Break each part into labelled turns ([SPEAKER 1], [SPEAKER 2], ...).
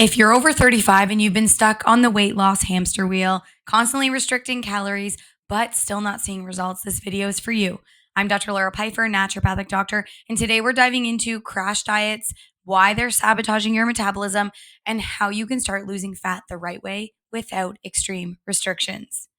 [SPEAKER 1] If you're over 35 and you've been stuck on the weight loss hamster wheel, constantly restricting calories, but still not seeing results, this video is for you. I'm Dr. Laura Pipher, naturopathic doctor, and today we're diving into crash diets, why they're sabotaging your metabolism, and how you can start losing fat the right way without extreme restrictions.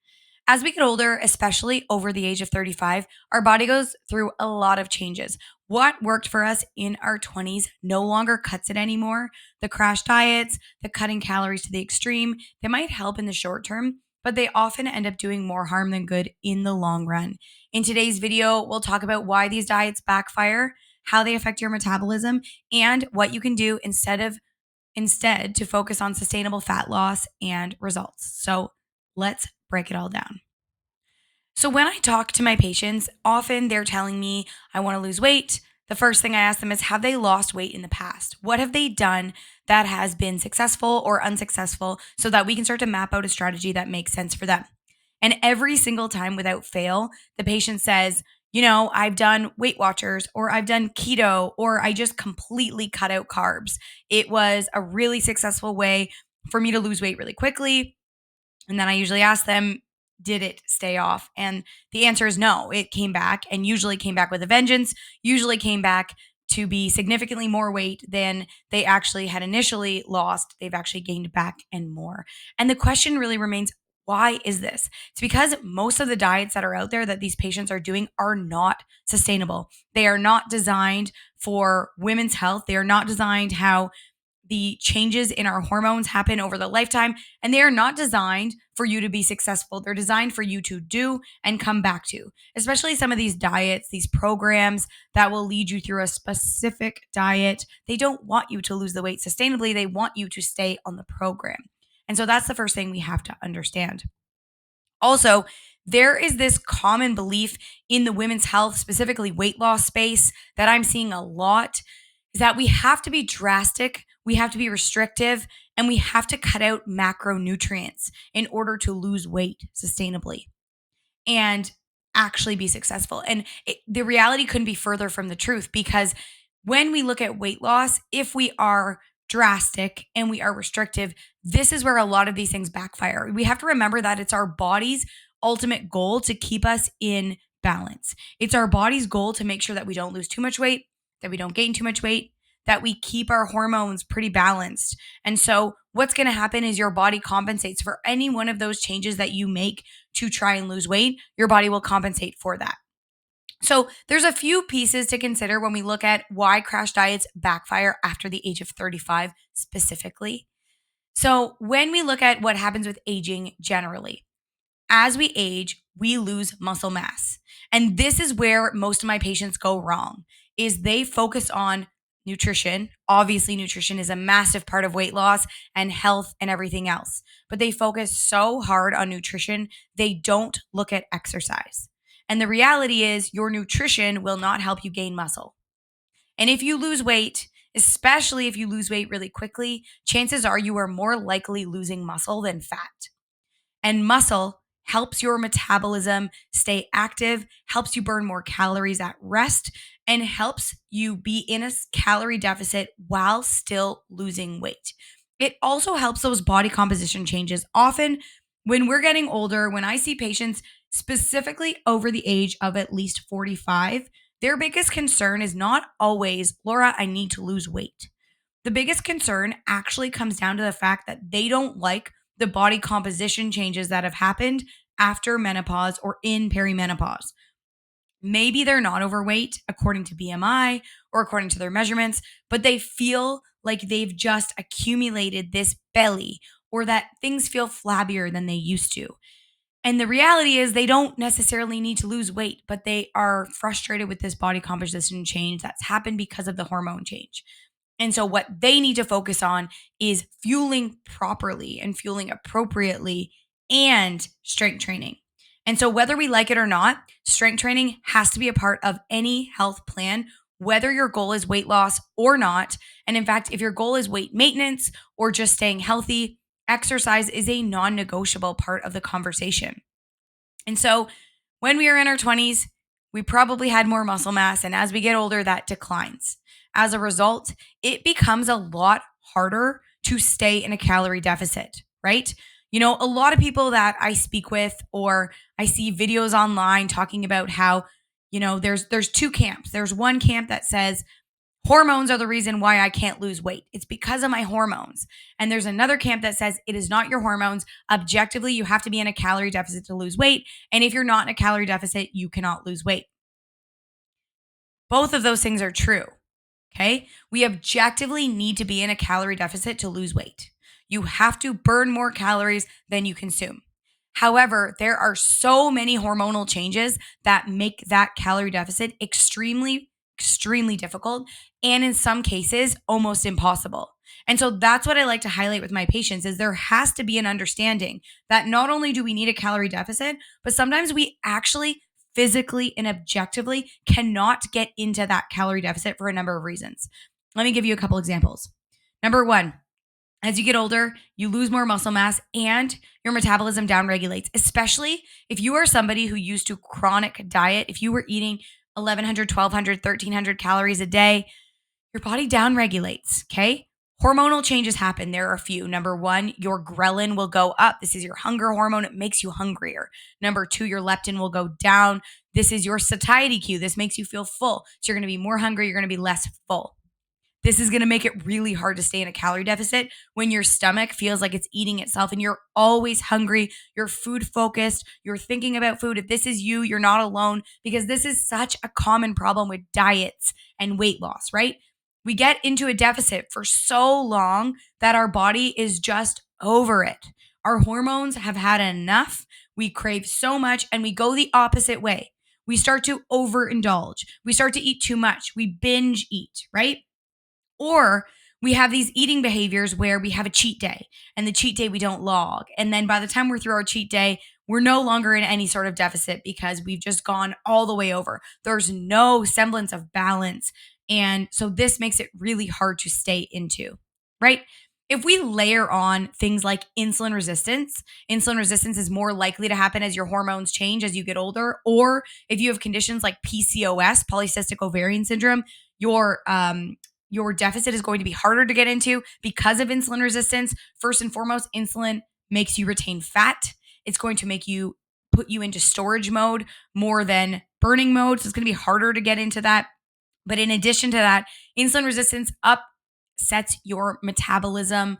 [SPEAKER 1] As we get older, especially over the age of 35, our body goes through a lot of changes. What worked for us in our 20s no longer cuts it anymore. The crash diets, the cutting calories to the extreme, they might help in the short term, but they often end up doing more harm than good in the long run. In today's video, we'll talk about why these diets backfire, how they affect your metabolism, and what you can do instead to focus on sustainable fat loss and results. So, let's break it all down. So, when I talk to my patients, often they're telling me, I want to lose weight. The first thing I ask them is, have they lost weight in the past? What have they done that has been successful or unsuccessful so that we can start to map out a strategy that makes sense for them? And every single time without fail, the patient says, I've done Weight Watchers or I've done keto or I just completely cut out carbs. It was a really successful way for me to lose weight really quickly. And then I usually ask them, did it stay off? And the answer is no. It came back and usually came back with a vengeance, usually came back to be significantly more weight than they actually had initially lost. They've actually gained back and more. And the question really remains, why is this? It's because most of the diets that are out there that these patients are doing are not sustainable. They are not designed for women's health. They are not designed how the changes in our hormones happen over the lifetime, and they are not designed for you to be successful. They're designed for you to do and come back to, especially some of these diets, these programs that will lead you through a specific diet. They don't want you to lose the weight sustainably. They want you to stay on the program. And so that's the first thing we have to understand. Also, there is this common belief in the women's health, specifically weight loss space, that I'm seeing a lot is that we have to be drastic, we have to be restrictive, and we have to cut out macronutrients in order to lose weight sustainably and actually be successful. And the reality couldn't be further from the truth, because when we look at weight loss, if we are drastic and we are restrictive, this is where a lot of these things backfire. We have to remember that it's our body's ultimate goal to keep us in balance. It's our body's goal to make sure that we don't lose too much weight, that we don't gain too much weight, that we keep our hormones pretty balanced. And so what's going to happen is your body compensates for any one of those changes that you make to try and lose weight. Your body will compensate for that. So there's a few pieces to consider when we look at why crash diets backfire after the age of 35 specifically. So when we look at what happens with aging generally, as we age, we lose muscle mass. And this is where most of my patients go wrong, is they focus on nutrition. Obviously, nutrition is a massive part of weight loss and health and everything else. But they focus so hard on nutrition, they don't look at exercise. And the reality is your nutrition will not help you gain muscle. And if you lose weight, especially if you lose weight really quickly, chances are you are more likely losing muscle than fat. And muscle helps your metabolism stay active, helps you burn more calories at rest, and helps you be in a calorie deficit while still losing weight. It also helps those body composition changes. Often, when we're getting older, when I see patients specifically over the age of at least 45, their biggest concern is not always, Laura, I need to lose weight. The biggest concern actually comes down to the fact that they don't like the body composition changes that have happened after menopause or in perimenopause. Maybe they're not overweight according to BMI or according to their measurements, but they feel like they've just accumulated this belly or that things feel flabbier than they used to. And the reality is they don't necessarily need to lose weight, but they are frustrated with this body composition change that's happened because of the hormone change. And so what they need to focus on is fueling properly and fueling appropriately and strength training. And so whether we like it or not, strength training has to be a part of any health plan, whether your goal is weight loss or not. And in fact, if your goal is weight maintenance or just staying healthy, exercise is a non-negotiable part of the conversation. And so when we are in our 20s, we probably had more muscle mass. And as we get older, that declines. As a result, it becomes a lot harder to stay in a calorie deficit, right? A lot of people that I speak with or I see videos online talking about how, there's two camps. There's one camp that says hormones are the reason why I can't lose weight. It's because of my hormones. And there's another camp that says it is not your hormones. Objectively, you have to be in a calorie deficit to lose weight. And if you're not in a calorie deficit, you cannot lose weight. Both of those things are true. Okay. We objectively need to be in a calorie deficit to lose weight. You have to burn more calories than you consume. However, there are so many hormonal changes that make that calorie deficit extremely, extremely difficult. And in some cases, almost impossible. And so that's what I like to highlight with my patients is there has to be an understanding that not only do we need a calorie deficit, but sometimes we actually physically and objectively cannot get into that calorie deficit for a number of reasons. Let me give you a couple examples. Number one, as you get older, you lose more muscle mass and your metabolism downregulates, especially if you are somebody who used to chronic diet. If you were eating 1,100, 1,200, 1,300 calories a day, your body downregulates, okay? Hormonal changes happen. There are a few. Number one, your ghrelin will go up. This is your hunger hormone. It makes you hungrier. Number two, your leptin will go down. This is your satiety cue. This makes you feel full. So you're going to be more hungry. You're going to be less full. This is going to make it really hard to stay in a calorie deficit when your stomach feels like it's eating itself and you're always hungry. You're food focused. You're thinking about food. If this is you, you're not alone because this is such a common problem with diets and weight loss, right? We get into a deficit for so long that our body is just over it. Our hormones have had enough. We crave so much and we go the opposite way. We start to overindulge. We start to eat too much. We binge eat, right? Or we have these eating behaviors where we have a cheat day and the cheat day we don't log. And then by the time we're through our cheat day, we're no longer in any sort of deficit because we've just gone all the way over. There's no semblance of balance. And so this makes it really hard to stay into, right? If we layer on things like insulin resistance is more likely to happen as your hormones change as you get older. Or if you have conditions like PCOS, polycystic ovarian syndrome, your deficit is going to be harder to get into because of insulin resistance. First and foremost, insulin makes you retain fat. It's going to put you into storage mode more than burning mode. So it's going to be harder to get into that. But in addition to that, insulin resistance upsets your metabolism,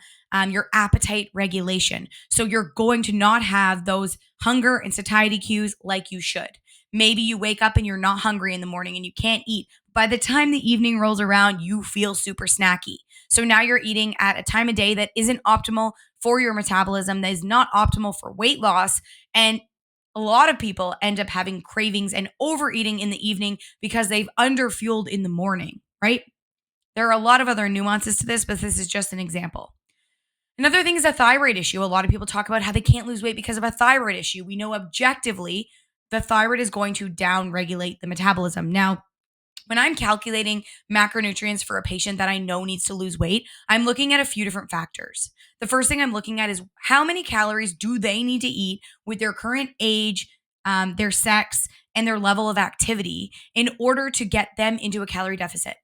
[SPEAKER 1] your appetite regulation. So you're going to not have those hunger and satiety cues like you should. Maybe you wake up and you're not hungry in the morning and you can't eat. By the time the evening rolls around, you feel super snacky. So now you're eating at a time of day that isn't optimal for your metabolism, that is not optimal for weight loss. And a lot of people end up having cravings and overeating in the evening because they've underfueled in the morning, right? There are a lot of other nuances to this, but this is just an example. Another thing is a thyroid issue. A lot of people talk about how they can't lose weight because of a thyroid issue. We know objectively the thyroid is going to downregulate the metabolism. Now, when I'm calculating macronutrients for a patient that I know needs to lose weight, I'm looking at a few different factors. The first thing I'm looking at is how many calories do they need to eat with their current age, their sex, and their level of activity in order to get them into a calorie deficit.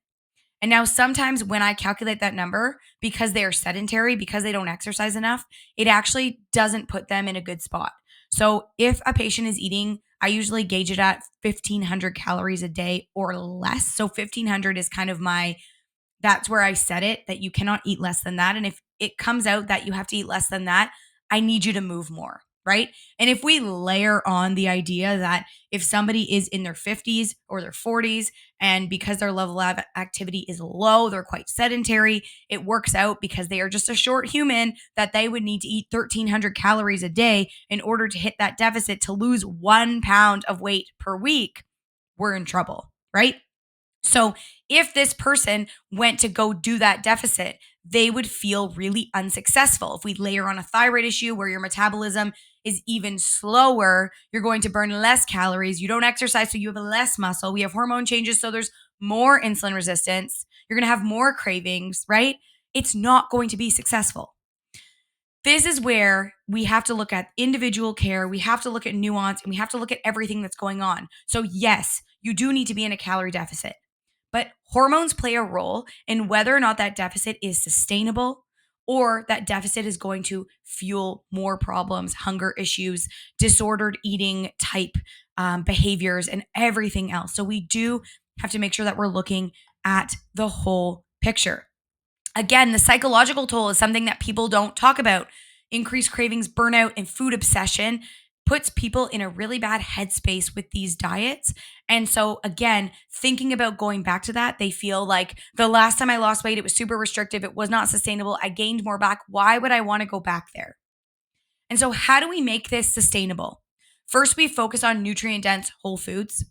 [SPEAKER 1] And now sometimes when I calculate that number, because they are sedentary, because they don't exercise enough, it actually doesn't put them in a good spot. So if a patient is eating, I usually gauge it at 1,500 calories a day or less. So 1,500 is kind of that's where I set it, that you cannot eat less than that. And if it comes out that you have to eat less than that, I need you to move more, right? And if we layer on the idea that if somebody is in their 50s or their 40s, and because their level of activity is low, they're quite sedentary, it works out because they are just a short human that they would need to eat 1,300 calories a day in order to hit that deficit to lose 1 pound of weight per week, we're in trouble, right? So if this person went to go do that deficit, they would feel really unsuccessful. If we layer on a thyroid issue where your metabolism is even slower, you're going to burn less calories. You don't exercise, so you have less muscle. We have hormone changes, so there's more insulin resistance. You're going to have more cravings, right? It's not going to be successful. This is where we have to look at individual care. We have to look at nuance and we have to look at everything that's going on. So yes, you do need to be in a calorie deficit. But hormones play a role in whether or not that deficit is sustainable or that deficit is going to fuel more problems, hunger issues, disordered eating type behaviors, and everything else. So we do have to make sure that we're looking at the whole picture. Again, the psychological toll is something that people don't talk about. Increased cravings, burnout, and food obsession puts people in a really bad headspace with these diets. And so, again, thinking about going back to that, they feel like the last time I lost weight, it was super restrictive. It was not sustainable. I gained more back. Why would I want to go back there? And so, how do we make this sustainable? First, we focus on nutrient dense whole foods.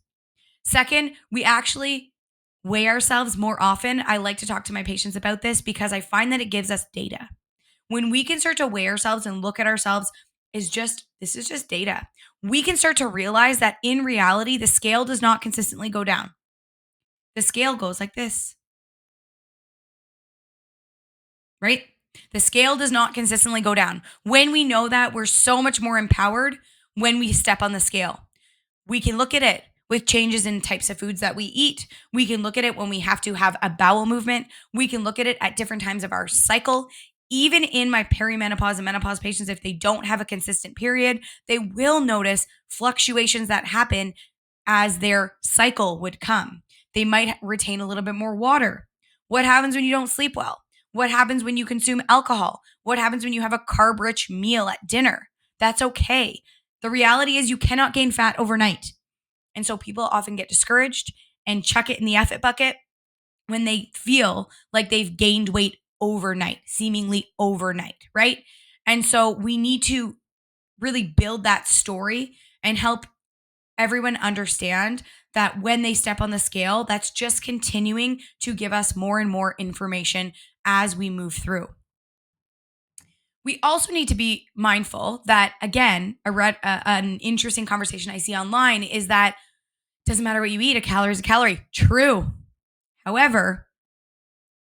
[SPEAKER 1] Second, we actually weigh ourselves more often. I like to talk to my patients about this because I find that it gives us data. When we can start to weigh ourselves and look at ourselves, this is just data. We can start to realize that in reality, the scale does not consistently go down. The scale goes like this, right? The scale does not consistently go down. When we know that, we're so much more empowered when we step on the scale. We can look at it with changes in types of foods that we eat. We can look at it when we have to have a bowel movement. We can look at it at different times of our cycle. Even in my perimenopause and menopause patients, if they don't have a consistent period, they will notice fluctuations that happen as their cycle would come. They might retain a little bit more water. What happens when you don't sleep well? What happens when you consume alcohol? What happens when you have a carb rich meal at dinner? That's okay. The reality is you cannot gain fat overnight. And so people often get discouraged and chuck it in the F it bucket when they feel like they've gained weight overnight, seemingly overnight, right? And so we need to really build that story and help everyone understand that when they step on the scale, that's just continuing to give us more and more information as we move through. We also need to be mindful that, again, an interesting conversation I see online is that doesn't matter what you eat, a calorie is a calorie. True. However,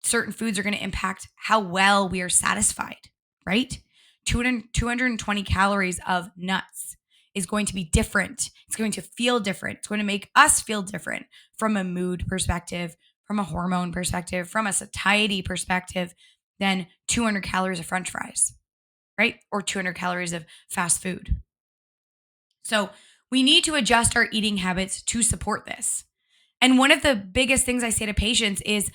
[SPEAKER 1] certain foods are going to impact how well we are satisfied, right? 220 calories of nuts is going to be different. It's going to feel different. It's going to make us feel different from a mood perspective, from a hormone perspective, from a satiety perspective than 200 calories of French fries, right? Or 200 calories of fast food. So we need to adjust our eating habits to support this. And one of the biggest things I say to patients is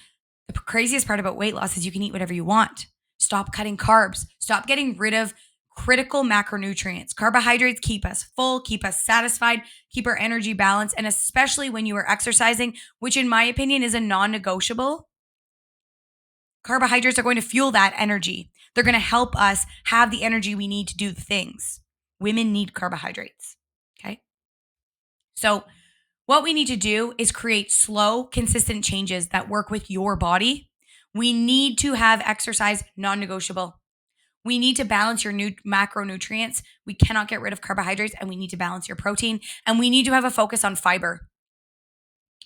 [SPEAKER 1] the craziest part about weight loss is you can eat whatever you want. Stop cutting carbs. Stop getting rid of critical macronutrients. Carbohydrates keep us full, keep us satisfied, keep our energy balanced. And especially when you are exercising, which in my opinion is a non-negotiable, carbohydrates are going to fuel that energy. They're going to help us have the energy we need to do the things. Women need carbohydrates. Okay. So what we need to do is create slow, consistent changes that work with your body. We need to have exercise non-negotiable. We need to balance your macronutrients. We cannot get rid of carbohydrates, and we need to balance your protein. And we need to have a focus on fiber.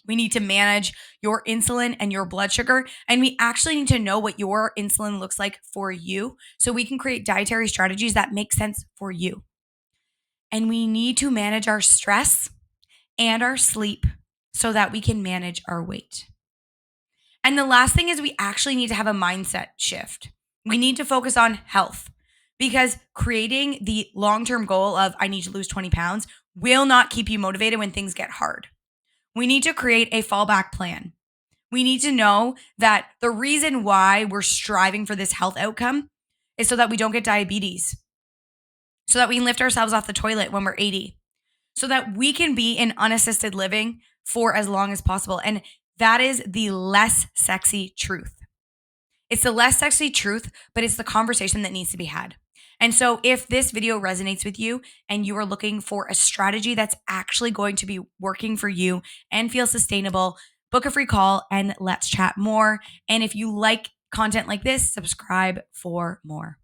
[SPEAKER 1] We need to manage your insulin and your blood sugar. And we actually need to know what your insulin looks like for you so we can create dietary strategies that make sense for you. And we need to manage our stress and our sleep so that we can manage our weight. And the last thing is we actually need to have a mindset shift. We need to focus on health because creating the long-term goal of I need to lose 20 pounds will not keep you motivated when things get hard. We need to create a fallback plan. We need to know that the reason why we're striving for this health outcome is so that we don't get diabetes, so that we can lift ourselves off the toilet when we're 80, so that we can be in unassisted living for as long as possible. And that is the less sexy truth. It's the less sexy truth, but it's the conversation that needs to be had. And so if this video resonates with you and you are looking for a strategy that's actually going to be working for you and feel sustainable, book a free call and let's chat more. And if you like content like this, subscribe for more.